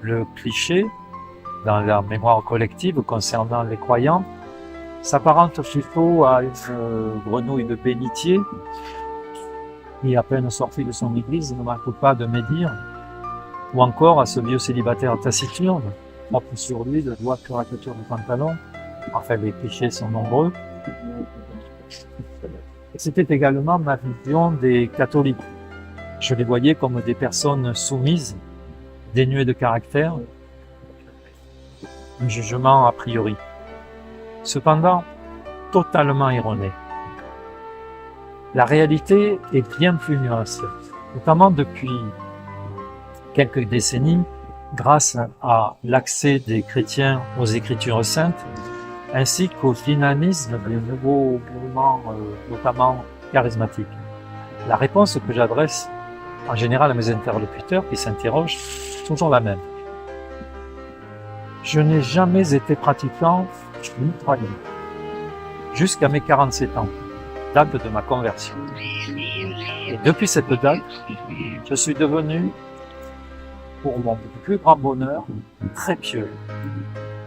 le cliché dans la mémoire collective concernant les croyants s'apparente plutôt à une grenouille de bénitier qui, à peine sorti de son église, ne manque pas de médire, ou encore à ce vieux célibataire taciturne, propre sur lui, de doigts curature de pantalon. Enfin, les clichés sont nombreux. C'était également ma vision des catholiques. Je les voyais comme des personnes soumises, dénuées de caractère, un jugement a priori. Cependant, totalement erroné. La réalité est bien plus nuancée, notamment depuis quelques décennies, grâce à l'accès des chrétiens aux Écritures saintes, ainsi qu'au dynamisme des nouveaux mouvements, notamment charismatiques. La réponse que j'adresse en général à mes interlocuteurs qui s'interrogent, est toujours la même. Je n'ai jamais été pratiquant ni croyant, jusqu'à mes 47 ans, date de ma conversion. Et depuis cette date, je suis devenu, pour mon plus grand bonheur, très pieux.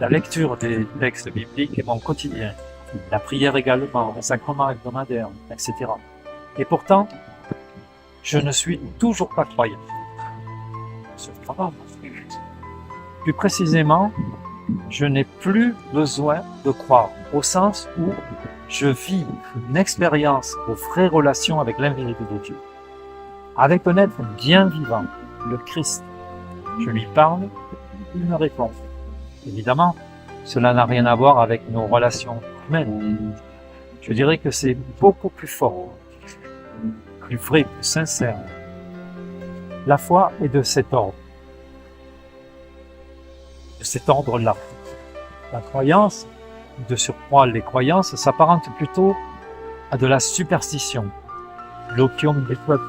La lecture des textes bibliques est mon quotidien, la prière également, les sacrements hebdomadaires, etc. Et pourtant, je ne suis toujours pas croyant. Plus précisément, je n'ai plus besoin de croire, au sens où je vis une expérience de vraie relation avec l'invérité de Dieu. Avec un être bien vivant, le Christ. Je lui parle, il me répond. Évidemment, cela n'a rien à voir avec nos relations humaines. Je dirais que c'est beaucoup plus fort, plus vrai, plus sincère. La foi est de cet ordre. De cet ordre-là. La croyance, de surcroît les croyances, s'apparentent plutôt à de la superstition. L'opium des peuples.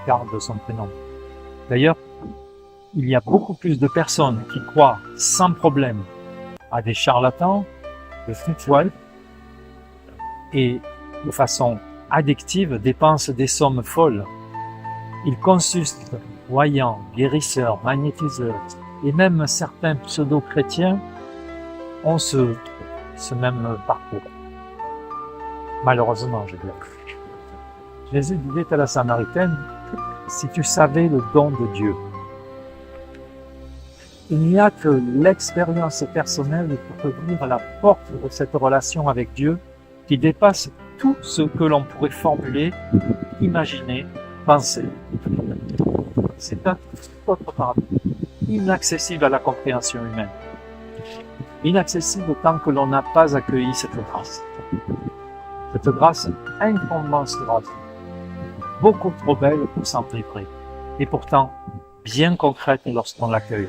Garde son prénom. D'ailleurs, il y a beaucoup plus de personnes qui croient sans problème à des charlatans, de foutouilles, et de façon addictive dépensent des sommes folles. Ils consultent voyants, guérisseurs, magnétiseurs, et même certains pseudo-chrétiens ont ce même parcours. Malheureusement, je dirais. Jésus disait à la Samaritaine, si tu savais le don de Dieu. Il n'y a que l'expérience personnelle pour ouvrir la porte de cette relation avec Dieu qui dépasse tout ce que l'on pourrait formuler, imaginer, penser. C'est un autre paradigme, inaccessible à la compréhension humaine. Inaccessible tant que l'on n'a pas accueilli cette grâce. Cette grâce incommensurable, beaucoup trop belle pour s'en priver, et pourtant bien concrète lorsqu'on l'accueille.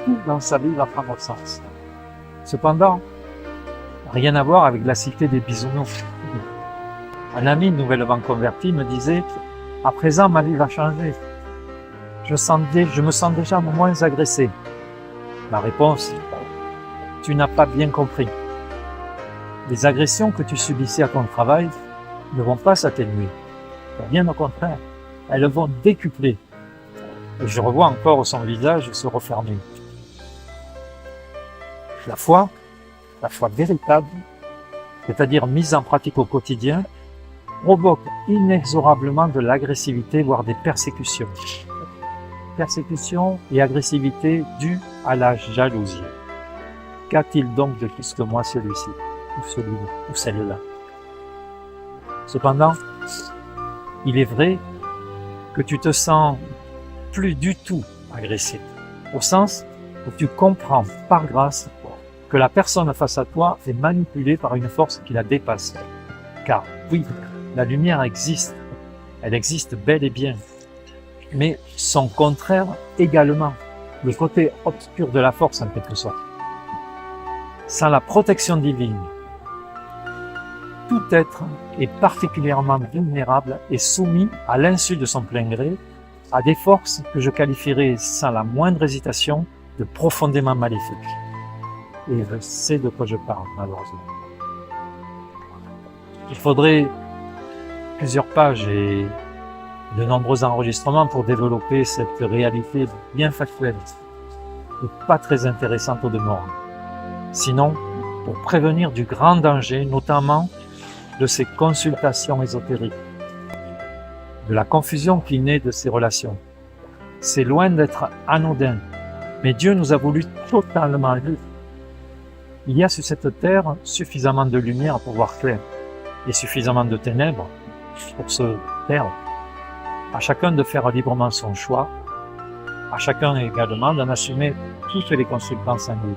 Tout dans sa vie va prendre sens. Cependant, rien à voir avec la cité des bisounours. Un ami nouvellement converti me disait « À présent, ma vie va changer. Je me sens déjà moins agressé. » Ma réponse « Tu n'as pas bien compris. Les agressions que tu subissais à ton travail ne vont pas s'atténuer. Bien au contraire, elles vont décupler. » Et je revois encore son visage se refermer. La foi véritable, c'est-à-dire mise en pratique au quotidien, provoque inexorablement de l'agressivité, voire des persécutions. Persécution et agressivité dues à la jalousie. Qu'a-t-il donc de plus que moi celui-ci, ou celui-là, ou celle-là? Cependant, il est vrai que tu te sens plus du tout agressé, au sens où tu comprends par grâce que la personne face à toi est manipulée par une force qui la dépasse. Car oui, la lumière existe, elle existe bel et bien, mais son contraire également, le côté obscur de la force en quelque sorte. Sans la protection divine, tout être est particulièrement vulnérable et soumis à l'insu de son plein gré à des forces que je qualifierais sans la moindre hésitation de profondément maléfiques. Et je sais de quoi je parle, malheureusement. Il faudrait plusieurs pages et de nombreux enregistrements pour développer cette réalité bien factuelle et pas très intéressante au demeurant. Sinon, pour prévenir du grand danger, notamment de ces consultations ésotériques, de la confusion qui naît de ces relations. C'est loin d'être anodin, mais Dieu nous a voulu totalement libres. Il y a sur cette terre suffisamment de lumière pour voir clair et suffisamment de ténèbres pour se perdre. À chacun de faire librement son choix, à chacun également d'en assumer toutes les conséquences en lui.